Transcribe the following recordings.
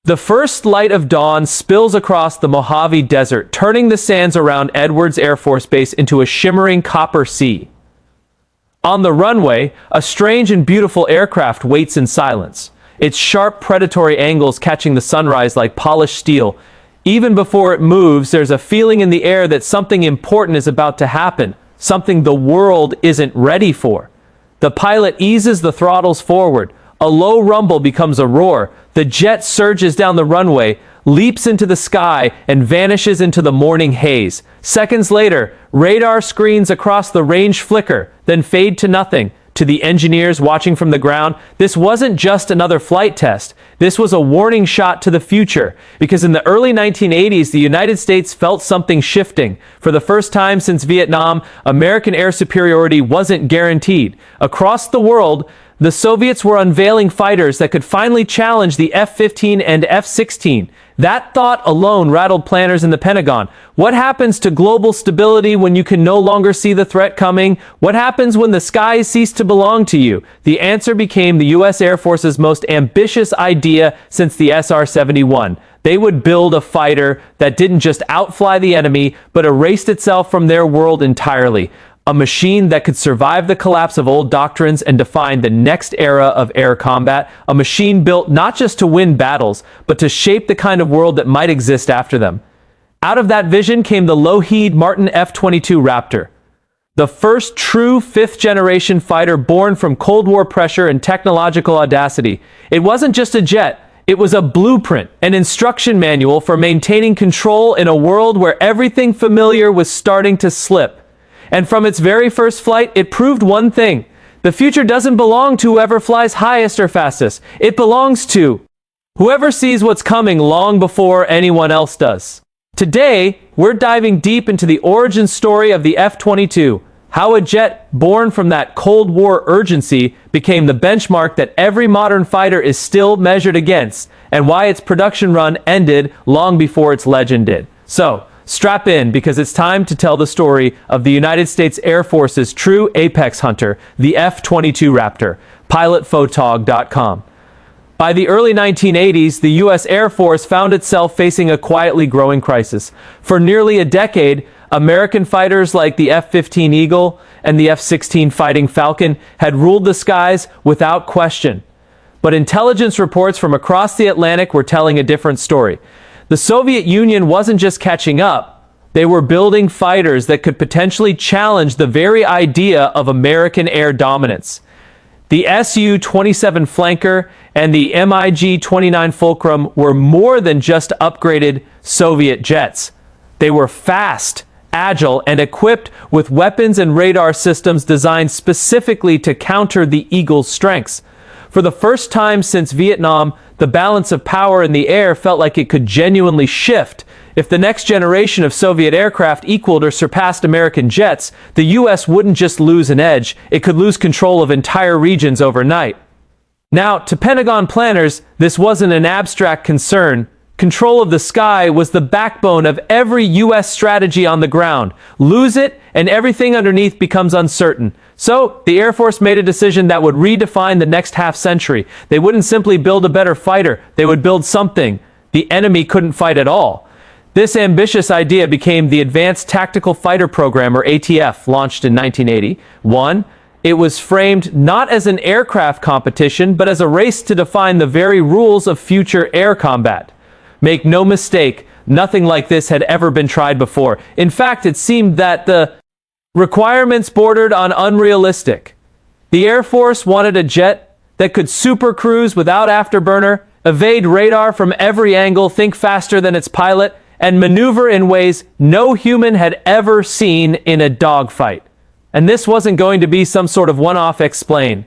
The first light of dawn spills across the Mojave Desert, turning the sands around Edwards Air Force Base into a shimmering copper sea. On the runway, a strange and beautiful aircraft waits in silence, its sharp predatory angles catching the sunrise like polished steel. Even before it moves, there's a feeling in the air that something important is about to happen, something the world isn't ready for. The pilot eases the throttles forward. A low rumble becomes a roar. The jet surges down the runway, leaps into the sky, and vanishes into the morning haze. Seconds later, radar screens across the range flicker, then fade to nothing. To the engineers watching from the ground, this wasn't just another flight test. This was a warning shot to the future, because in the early 1980s, the United States felt something shifting. For the first time since Vietnam, American air superiority wasn't guaranteed. Across the world, the Soviets were unveiling fighters that could finally challenge the F-15 and F-16. That thought alone rattled planners in the Pentagon. What happens to global stability when you can no longer see the threat coming? What happens when the skies cease to belong to you? The answer became the U.S. Air Force's most ambitious idea since the SR-71. They would build a fighter that didn't just outfly the enemy, but erased itself from their world entirely. A machine that could survive the collapse of old doctrines and define the next era of air combat. A machine built not just to win battles, but to shape the kind of world that might exist after them. Out of that vision came the Lockheed Martin F-22 Raptor, the first true fifth-generation fighter born from Cold War pressure and technological audacity. It wasn't just a jet. It was a blueprint, an instruction manual for maintaining control in a world where everything familiar was starting to slip. And from its very first flight, it proved one thing. The future doesn't belong to whoever flies highest or fastest. It belongs to whoever sees what's coming long before anyone else does. Today, we're diving deep into the origin story of the F-22, how a jet born from that Cold War urgency became the benchmark that every modern fighter is still measured against, and why its production run ended long before its legend did. So, strap in, because it's time to tell the story of the United States Air Force's true apex hunter, the F-22 Raptor. PilotPhotog.com. By the early 1980s, the U.S. Air Force found itself facing a quietly growing crisis. For nearly a decade, American fighters like the F-15 Eagle and the F-16 Fighting Falcon had ruled the skies without question. But intelligence reports from across the Atlantic were telling a different story. The Soviet Union wasn't just catching up, they were building fighters that could potentially challenge the very idea of American air dominance. The Su-27 Flanker and the MiG-29 Fulcrum were more than just upgraded Soviet jets. They were fast, agile, and equipped with weapons and radar systems designed specifically to counter the Eagle's strengths. For the first time since Vietnam, the balance of power in the air felt like it could genuinely shift. If the next generation of Soviet aircraft equaled or surpassed American jets, the U.S. wouldn't just lose an edge, it could lose control of entire regions overnight. Now, to Pentagon planners, this wasn't an abstract concern. Control of the sky was the backbone of every U.S. strategy on the ground. Lose it, and everything underneath becomes uncertain. So, the Air Force made a decision that would redefine the next half-century. They wouldn't simply build a better fighter, they would build something the enemy couldn't fight at all. This ambitious idea became the Advanced Tactical Fighter Program, or ATF, launched in 1981. It was framed not as an aircraft competition, but as a race to define the very rules of future air combat. Make no mistake, nothing like this had ever been tried before. In fact, it seemed that the requirements bordered on unrealistic. The Air Force wanted a jet that could supercruise without afterburner, evade radar from every angle, think faster than its pilot, and maneuver in ways no human had ever seen in a dogfight. And this wasn't going to be some sort of one-off explain.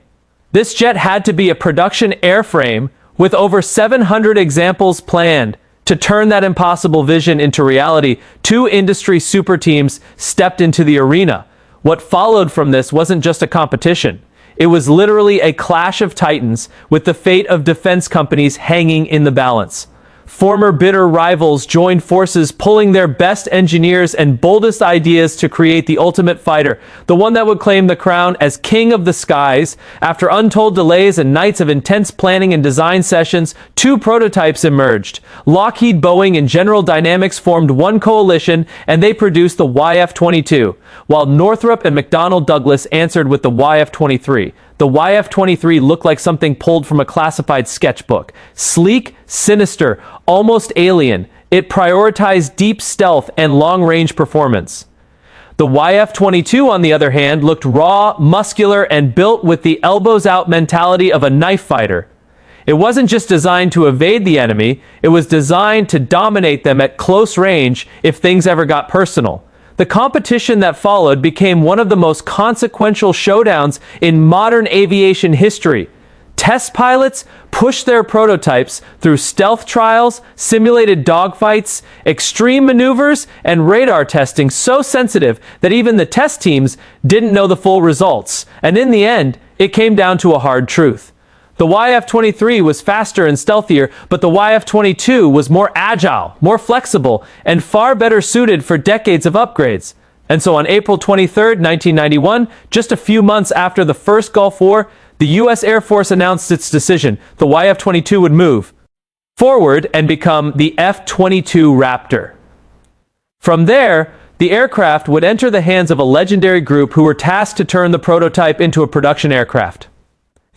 This jet had to be a production airframe with over 700 examples planned. To turn that impossible vision into reality, two industry super teams stepped into the arena. What followed from this wasn't just a competition. It was literally a clash of titans, with the fate of defense companies hanging in the balance. Former bitter rivals joined forces, pulling their best engineers and boldest ideas to create the ultimate fighter, the one that would claim the crown as king of the skies. After untold delays and nights of intense planning and design sessions, two prototypes emerged. Lockheed, Boeing, and General Dynamics formed one coalition, and they produced the YF-22, while Northrop and McDonnell Douglas answered with the YF-23. The YF-23 looked like something pulled from a classified sketchbook. Sleek, sinister, almost alien, it prioritized deep stealth and long-range performance. The YF-22, on the other hand, looked raw, muscular, and built with the elbows-out mentality of a knife fighter. It wasn't just designed to evade the enemy, it was designed to dominate them at close range if things ever got personal. The competition that followed became one of the most consequential showdowns in modern aviation history. Test pilots pushed their prototypes through stealth trials, simulated dogfights, extreme maneuvers, and radar testing so sensitive that even the test teams didn't know the full results. And in the end, it came down to a hard truth. The YF-23 was faster and stealthier, but the YF-22 was more agile, more flexible, and far better suited for decades of upgrades. And so on April 23, 1991, just a few months after the first Gulf War, the U.S. Air Force announced its decision. The YF-22 would move forward and become the F-22 Raptor. From there, the aircraft would enter the hands of a legendary group who were tasked to turn the prototype into a production aircraft.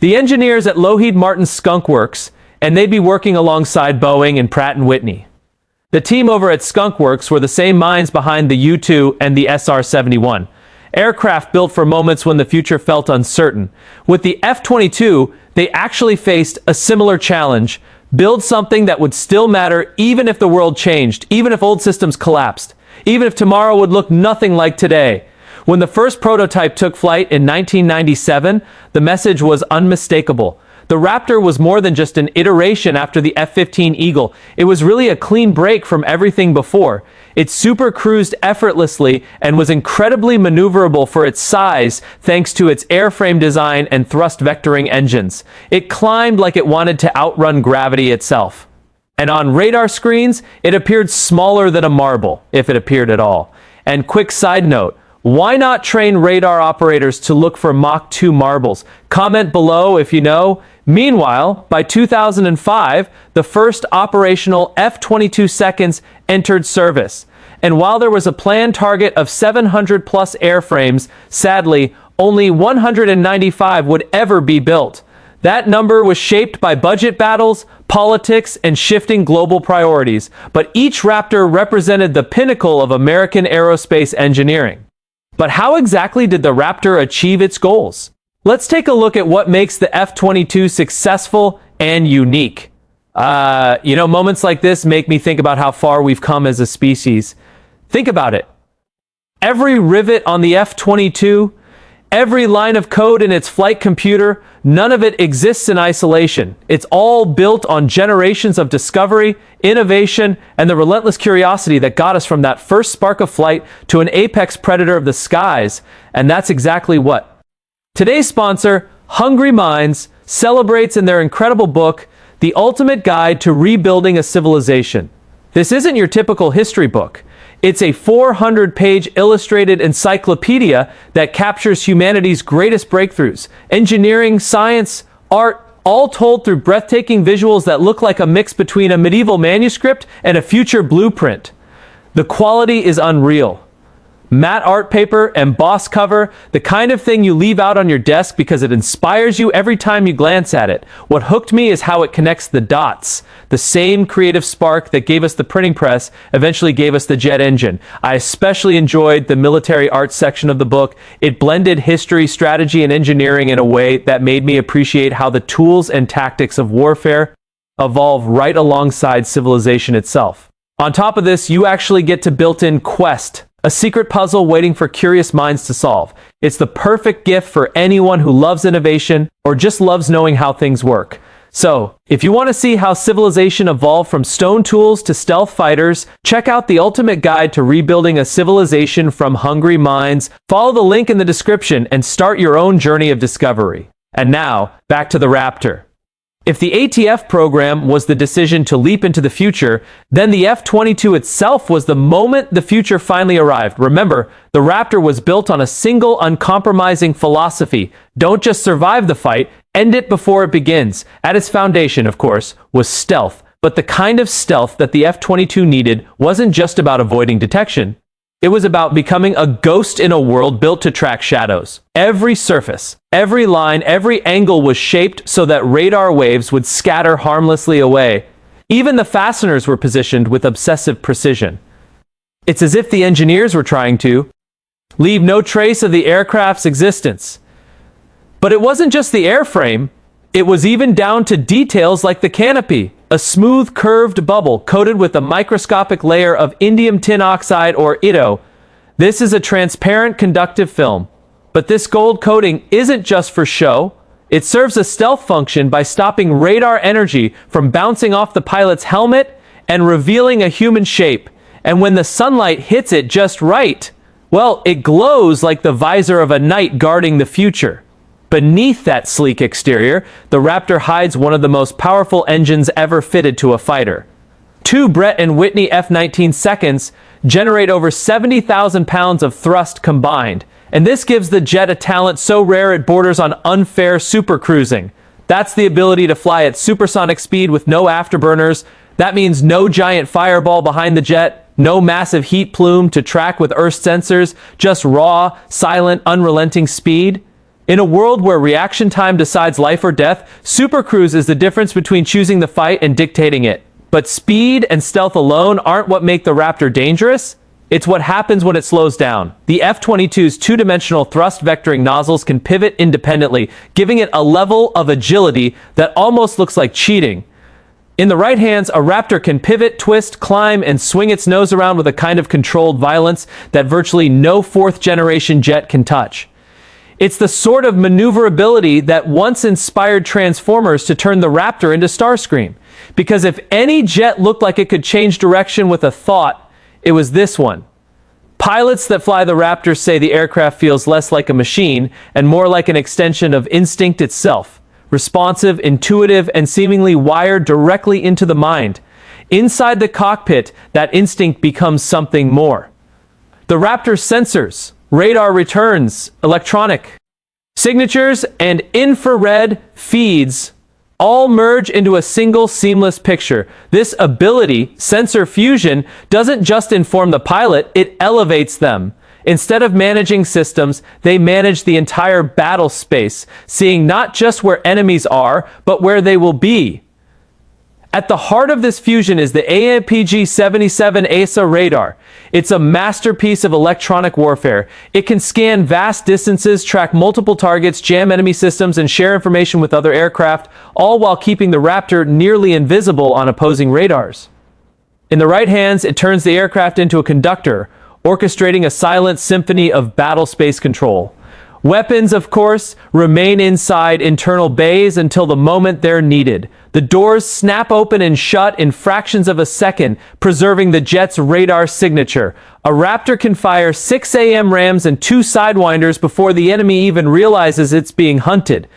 The engineers at Lockheed Martin's Skunk Works, and they'd be working alongside Boeing and Pratt & Whitney. The team over at Skunk Works were the same minds behind the U-2 and the SR-71, aircraft built for moments when the future felt uncertain. With the F-22, they actually faced a similar challenge: build something that would still matter even if the world changed, even if old systems collapsed, even if tomorrow would look nothing like today. When the first prototype took flight in 1997, the message was unmistakable. The Raptor was more than just an iteration after the F-15 Eagle. It was really a clean break from everything before. It supercruised effortlessly and was incredibly maneuverable for its size thanks to its airframe design and thrust vectoring engines. It climbed like it wanted to outrun gravity itself. And on radar screens, it appeared smaller than a marble, if it appeared at all. And quick side note, why not train radar operators to look for Mach 2 marbles? Comment below if you know. Meanwhile, by 2005, the first operational F-22 seconds entered service. And while there was a planned target of 700 plus airframes, sadly, only 195 would ever be built. That number was shaped by budget battles, politics, and shifting global priorities. But each Raptor represented the pinnacle of American aerospace engineering. But how exactly did the Raptor achieve its goals? Let's take a look at what makes the F-22 successful and unique. Moments like this make me think about how far we've come as a species. Think about it. Every rivet on the F-22, every line of code in its flight computer, none of it exists in isolation. It's all built on generations of discovery, innovation, and the relentless curiosity that got us from that first spark of flight to an apex predator of the skies. And that's exactly what today's sponsor, Hungry Minds, celebrates in their incredible book, The Ultimate Guide to Rebuilding a Civilization. This isn't your typical history book. It's a 400-page illustrated encyclopedia that captures humanity's greatest breakthroughs, engineering, science, art, all told through breathtaking visuals that look like a mix between a medieval manuscript and a future blueprint. The quality is unreal. Matte art paper, embossed cover, the kind of thing you leave out on your desk because it inspires you every time you glance at it. What hooked me is how it connects the dots. The same creative spark that gave us the printing press eventually gave us the jet engine. I especially enjoyed the military arts section of the book. It blended history, strategy, and engineering in a way that made me appreciate how the tools and tactics of warfare evolve right alongside civilization itself. On top of this, you actually get to built-in Quest, a secret puzzle waiting for curious minds to solve. It's the perfect gift for anyone who loves innovation or just loves knowing how things work. So, if you want to see how civilization evolved from stone tools to stealth fighters, check out The Ultimate Guide to Rebuilding a Civilization from Hungry Minds. Follow the link in the description and start your own journey of discovery. And now, back to the Raptor. If the ATF program was the decision to leap into the future, then the F-22 itself was the moment the future finally arrived. Remember, the Raptor was built on a single uncompromising philosophy: don't just survive the fight, end it before it begins. At its foundation, of course, was stealth. But the kind of stealth that the F-22 needed wasn't just about avoiding detection. It was about becoming a ghost in a world built to track shadows. Every surface, every line, every angle was shaped so that radar waves would scatter harmlessly away. Even the fasteners were positioned with obsessive precision. It's as if the engineers were trying to leave no trace of the aircraft's existence. But it wasn't just the airframe. It was even down to details like the canopy, a smooth curved bubble coated with a microscopic layer of indium tin oxide, or ITO. This is a transparent conductive film. But this gold coating isn't just for show. It serves a stealth function by stopping radar energy from bouncing off the pilot's helmet and revealing a human shape. And when the sunlight hits it just right, well, it glows like the visor of a knight guarding the future. Beneath that sleek exterior, the Raptor hides one of the most powerful engines ever fitted to a fighter. Two Brett and Whitney F-19 seconds generate over 70,000 pounds of thrust combined, and this gives the jet a talent so rare it borders on unfair supercruising. That's the ability to fly at supersonic speed with no afterburners. That means no giant fireball behind the jet, no massive heat plume to track with Earth sensors, just raw, silent, unrelenting speed. In a world where reaction time decides life or death, supercruise is the difference between choosing the fight and dictating it. But speed and stealth alone aren't what make the Raptor dangerous. It's what happens when it slows down. The F-22's two-dimensional thrust vectoring nozzles can pivot independently, giving it a level of agility that almost looks like cheating. In the right hands, a Raptor can pivot, twist, climb, and swing its nose around with a kind of controlled violence that virtually no fourth-generation jet can touch. It's the sort of maneuverability that once inspired Transformers to turn the Raptor into Starscream. Because if any jet looked like it could change direction with a thought, it was this one. Pilots that fly the Raptor say the aircraft feels less like a machine and more like an extension of instinct itself. Responsive, intuitive, and seemingly wired directly into the mind. Inside the cockpit, that instinct becomes something more. The Raptor's sensors, radar returns, electronic signatures, and infrared feeds all merge into a single seamless picture. This ability, sensor fusion, doesn't just inform the pilot, it elevates them. Instead of managing systems, they manage the entire battle space, seeing not just where enemies are, but where they will be. At the heart of this fusion is the APG-77 ASA radar. It's a masterpiece of electronic warfare. It can scan vast distances, track multiple targets, jam enemy systems, and share information with other aircraft, all while keeping the Raptor nearly invisible on opposing radars. In the right hands, it turns the aircraft into a conductor, orchestrating a silent symphony of battle space control. Weapons, of course, remain inside internal bays until the moment they're needed. The doors snap open and shut in fractions of a second, preserving the jet's radar signature. A Raptor can fire 6 AMRAAMs and 2 Sidewinders before the enemy even realizes it's being hunted.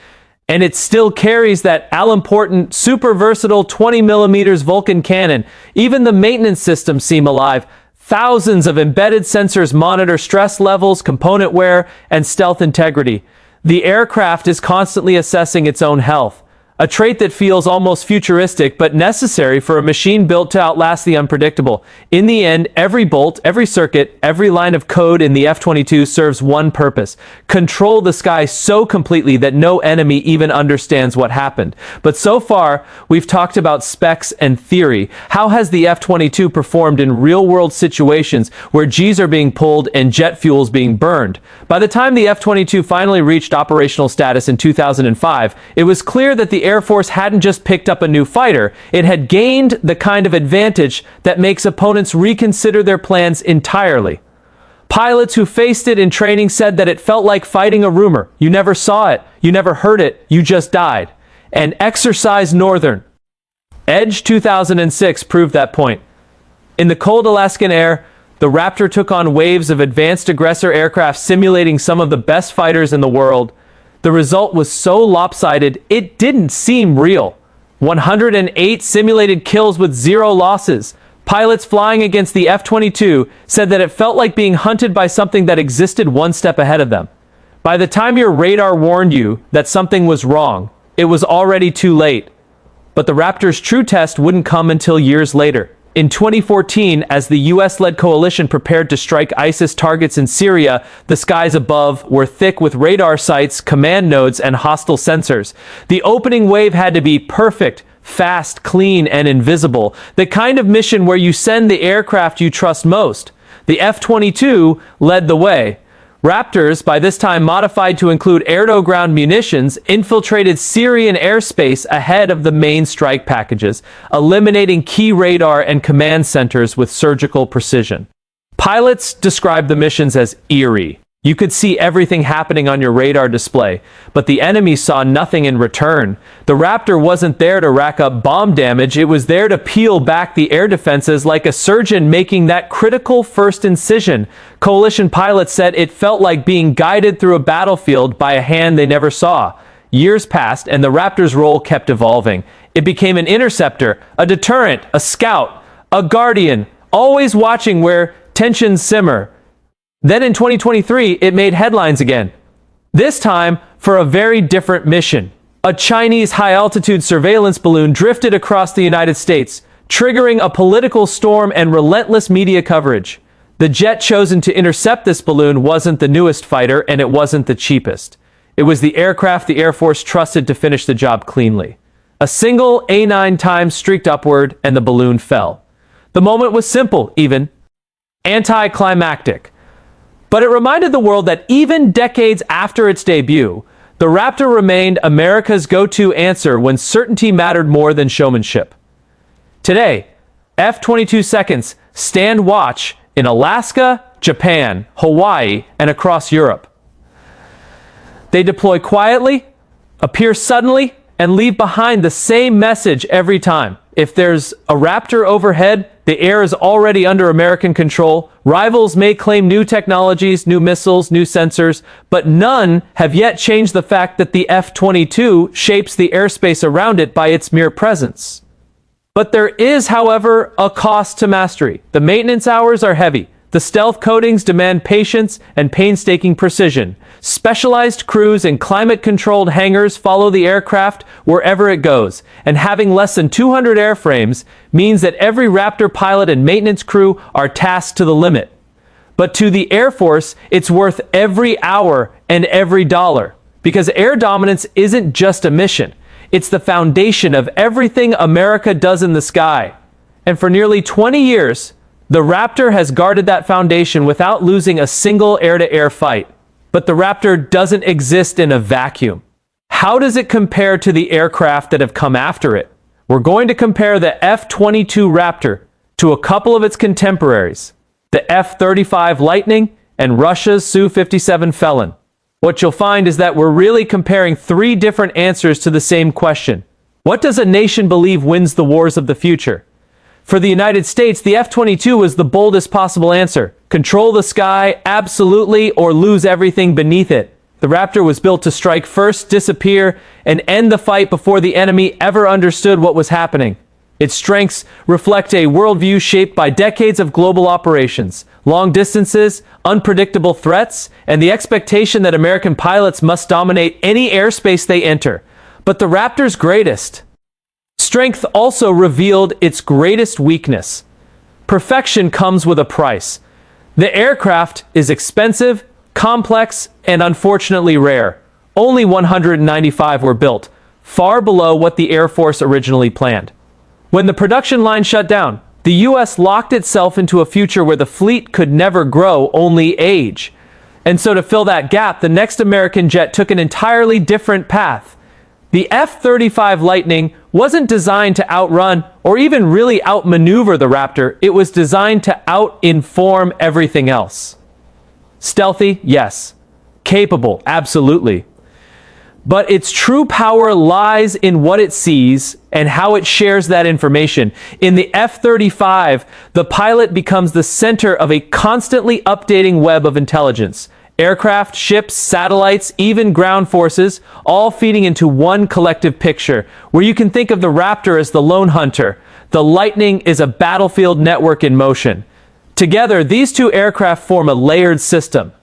And it still carries that all-important, super versatile 20mm Vulcan cannon. Even the maintenance systems seem alive. Thousands of embedded sensors monitor stress levels, component wear, and stealth integrity. The aircraft is constantly assessing its own health, a trait that feels almost futuristic but necessary for a machine built to outlast the unpredictable. In the end, every bolt, every circuit, every line of code in the F-22 serves one purpose: control the sky so completely that no enemy even understands what happened. But so far, we've talked about specs and theory. How has the F-22 performed in real-world situations where Gs are being pulled and jet fuels being burned? By the time the F-22 finally reached operational status in 2005, it was clear that the Air Force hadn't just picked up a new fighter, it had gained the kind of advantage that makes opponents reconsider their plans entirely. Pilots who faced it in training said that it felt like fighting a rumor. You never saw it, you never heard it, you just died. And Exercise Northern Edge 2006 proved that point. In the cold Alaskan air, the Raptor took on waves of advanced aggressor aircraft simulating some of the best fighters in the world. The result was so lopsided, it didn't seem real. 108 simulated kills with 0 losses. Pilots flying against the F-22 said that it felt like being hunted by something that existed one step ahead of them. By the time your radar warned you that something was wrong, it was already too late. But the Raptor's true test wouldn't come until years later. In 2014, as the US-led coalition prepared to strike ISIS targets in Syria, the skies above were thick with radar sites, command nodes, and hostile sensors. The opening wave had to be perfect, fast, clean, and invisible. The kind of mission where you send the aircraft you trust most. The F-22 led the way. Raptors, by this time modified to include air-to-ground munitions, infiltrated Syrian airspace ahead of the main strike packages, eliminating key radar and command centers with surgical precision. Pilots described the missions as eerie. You could see everything happening on your radar display, but the enemy saw nothing in return. The Raptor wasn't there to rack up bomb damage, it was there to peel back the air defenses like a surgeon making that critical first incision. Coalition pilots said it felt like being guided through a battlefield by a hand they never saw. Years passed, and the Raptor's role kept evolving. It became an interceptor, a deterrent, a scout, a guardian, always watching where tensions simmer. Then in 2023, it made headlines again. This time for a very different mission. A Chinese high-altitude surveillance balloon drifted across the United States, triggering a political storm and relentless media coverage. The jet chosen to intercept this balloon wasn't the newest fighter, and it wasn't the cheapest. It was the aircraft the Air Force trusted to finish the job cleanly. A single A9 time streaked upward, and the balloon fell. The moment was simple, even anticlimactic. But it reminded the world that even decades after its debut, the Raptor remained America's go-to answer when certainty mattered more than showmanship. Today, F-22 seconds stand watch in Alaska, Japan, Hawaii, and across Europe. They deploy quietly, appear suddenly, and leave behind the same message every time. If there's a Raptor overhead, the air is already under American control. Rivals may claim new technologies, new missiles, new sensors, but none have yet changed the fact that the F-22 shapes the airspace around it by its mere presence. But there is, however, a cost to mastery. The maintenance hours are heavy. The stealth coatings demand patience and painstaking precision. Specialized crews and climate-controlled hangars follow the aircraft wherever it goes, and having less than 200 airframes means that every Raptor pilot and maintenance crew are tasked to the limit. But to the Air Force, it's worth every hour and every dollar, because air dominance isn't just a mission. It's the foundation of everything America does in the sky. And for nearly 20 years, the Raptor has guarded that foundation without losing a single air-to-air fight. But the Raptor doesn't exist in a vacuum. How does it compare to the aircraft that have come after it? We're going to compare the F-22 Raptor to a couple of its contemporaries, the F-35 Lightning and Russia's Su-57 Felon. What you'll find is that we're really comparing 3 different answers to the same question. What does a nation believe wins the wars of the future? For the United States, the F-22 was the boldest possible answer. Control the sky, absolutely, or lose everything beneath it. The Raptor was built to strike first, disappear, and end the fight before the enemy ever understood what was happening. Its strengths reflect a worldview shaped by decades of global operations, long distances, unpredictable threats, and the expectation that American pilots must dominate any airspace they enter. But the Raptor's greatest strength also revealed its greatest weakness. Perfection comes with a price. The aircraft is expensive, complex, and unfortunately rare. Only 195 were built, far below what the Air Force originally planned. When the production line shut down, the US locked itself into a future where the fleet could never grow, only age. And so to fill that gap, the next American jet took an entirely different path. The F-35 Lightning wasn't designed to outrun or even really outmaneuver the Raptor. It was designed to out-inform everything else. Stealthy, yes. Capable, absolutely. But its true power lies in what it sees and how it shares that information. In the F-35, the pilot becomes the center of a constantly updating web of intelligence. Aircraft, ships, satellites, even ground forces, all feeding into one collective picture, where you can think of the Raptor as the lone hunter. The Lightning is a battlefield network in motion. Together, these two aircraft form a layered system.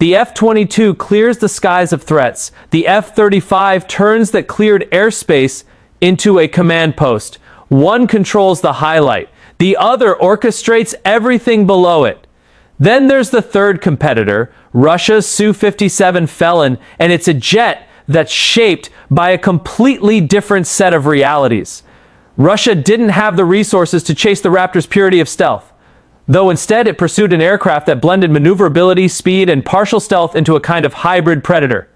The F-22 clears the skies of threats. The F-35 turns that cleared airspace into a command post. One controls the highlight. The other orchestrates everything below it. Then there's the third competitor, Russia's Su-57 Felon, and it's a jet that's shaped by a completely different set of realities. Russia didn't have the resources to chase the Raptor's purity of stealth, though instead it pursued an aircraft that blended maneuverability, speed, and partial stealth into a kind of hybrid predator.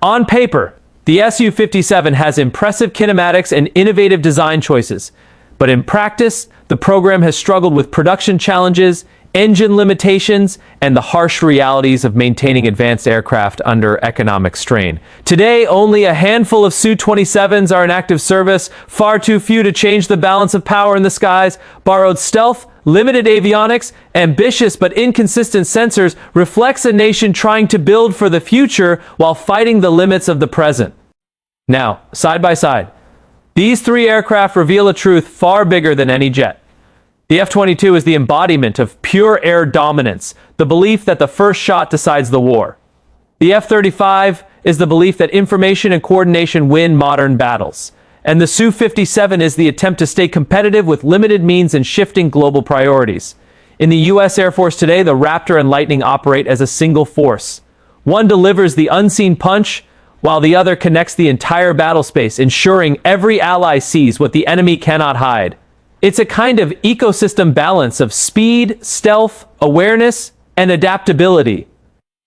On paper, the Su-57 has impressive kinematics and innovative design choices, but in practice, the program has struggled with production challenges, engine limitations, and the harsh realities of maintaining advanced aircraft under economic strain. Today, only a handful of Su-27s are in active service, far too few to change the balance of power in the skies. Borrowed stealth, limited avionics, ambitious but inconsistent sensors reflects a nation trying to build for the future while fighting the limits of the present. Now, side by side, these three aircraft reveal a truth far bigger than any jet. The F-22 is the embodiment of pure air dominance, the belief that the first shot decides the war. The F-35 is the belief that information and coordination win modern battles. And the Su-57 is the attempt to stay competitive with limited means and shifting global priorities. In the U.S. Air Force today, the Raptor and Lightning operate as a single force. One delivers the unseen punch, while the other connects the entire battle space, ensuring every ally sees what the enemy cannot hide. It's a kind of ecosystem balance of speed, stealth, awareness, and adaptability.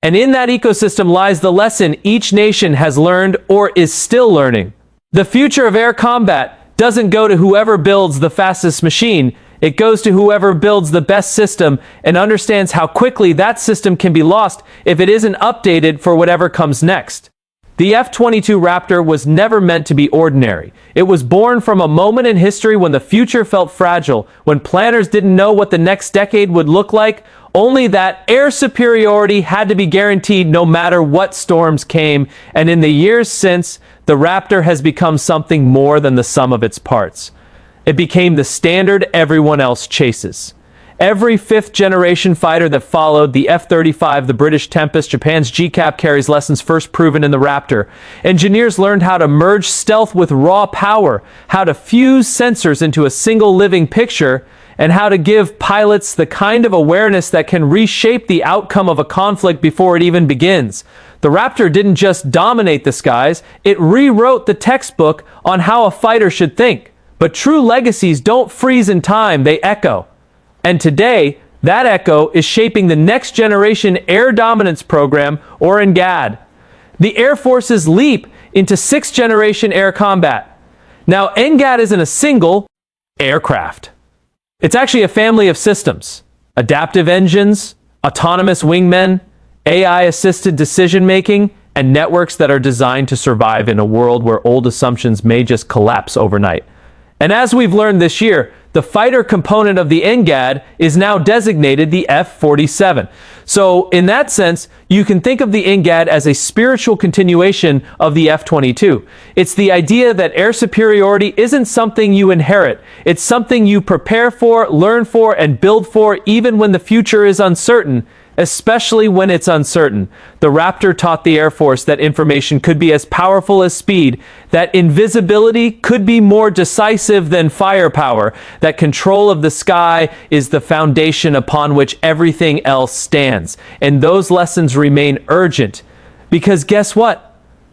And in that ecosystem lies the lesson each nation has learned or is still learning. The future of air combat doesn't go to whoever builds the fastest machine. It goes to whoever builds the best system and understands how quickly that system can be lost if it isn't updated for whatever comes next. The F-22 Raptor was never meant to be ordinary. It was born from a moment in history when the future felt fragile, when planners didn't know what the next decade would look like, only that air superiority had to be guaranteed no matter what storms came, and in the years since, the Raptor has become something more than the sum of its parts. It became the standard everyone else chases. Every fifth-generation fighter that followed, the F-35, the British Tempest, Japan's GCAP, carries lessons first proven in the Raptor. Engineers learned how to merge stealth with raw power, how to fuse sensors into a single living picture, and how to give pilots the kind of awareness that can reshape the outcome of a conflict before it even begins. The Raptor didn't just dominate the skies, it rewrote the textbook on how a fighter should think. But true legacies don't freeze in time, they echo. And today, that echo is shaping the next generation air dominance program, or NGAD. The Air Force's leap into sixth-generation air combat. Now, NGAD isn't a single aircraft. It's actually a family of systems. Adaptive engines, autonomous wingmen, AI-assisted decision-making, and networks that are designed to survive in a world where old assumptions may just collapse overnight. And as we've learned this year, the fighter component of the NGAD is now designated the F-47. So in that sense, you can think of the NGAD as a spiritual continuation of the F-22. It's the idea that air superiority isn't something you inherit. It's something you prepare for, learn for, and build for even when the future is uncertain, especially when it's uncertain. The Raptor taught the Air Force that information could be as powerful as speed, that invisibility could be more decisive than firepower, that control of the sky is the foundation upon which everything else stands. And those lessons remain urgent, because guess what?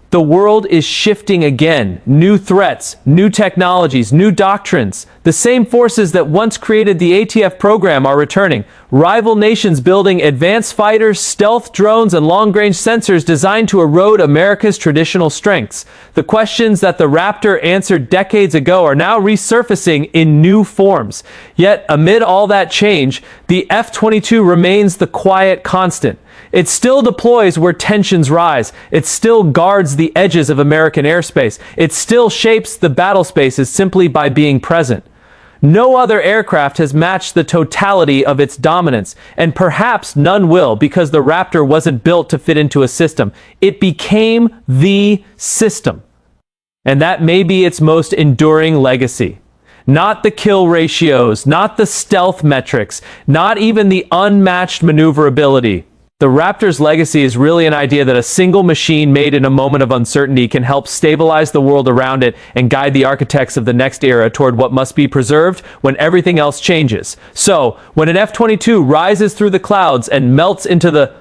The world is shifting again. New threats, new technologies, new doctrines. The same forces that once created the ATF program are returning. Rival nations building advanced fighters, stealth drones, and long-range sensors designed to erode America's traditional strengths. The questions that the Raptor answered decades ago are now resurfacing in new forms. Yet, amid all that change, the F-22 remains the quiet constant. It still deploys where tensions rise. It still guards the edges of American airspace. It still shapes the battle spaces simply by being present. No other aircraft has matched the totality of its dominance, and perhaps none will, because the Raptor wasn't built to fit into a system. It became the system. And that may be its most enduring legacy. Not the kill ratios, not the stealth metrics, not even the unmatched maneuverability. The Raptor's legacy is really an idea that a single machine made in a moment of uncertainty can help stabilize the world around it and guide the architects of the next era toward what must be preserved when everything else changes. So, when an F-22 rises through the clouds and melts into the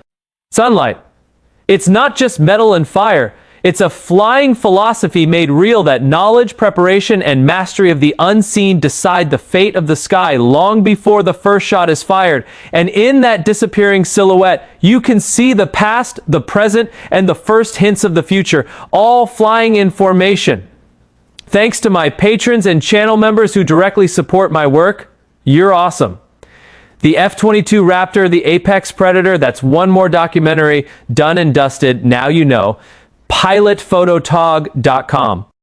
sunlight, it's not just metal and fire. It's a flying philosophy made real that knowledge, preparation, and mastery of the unseen decide the fate of the sky long before the first shot is fired. And in that disappearing silhouette, you can see the past, the present, and the first hints of the future, all flying in formation. Thanks to my patrons and channel members who directly support my work, you're awesome. The F-22 Raptor, the Apex Predator, that's one more documentary, done and dusted, now you know. pilotphototog.com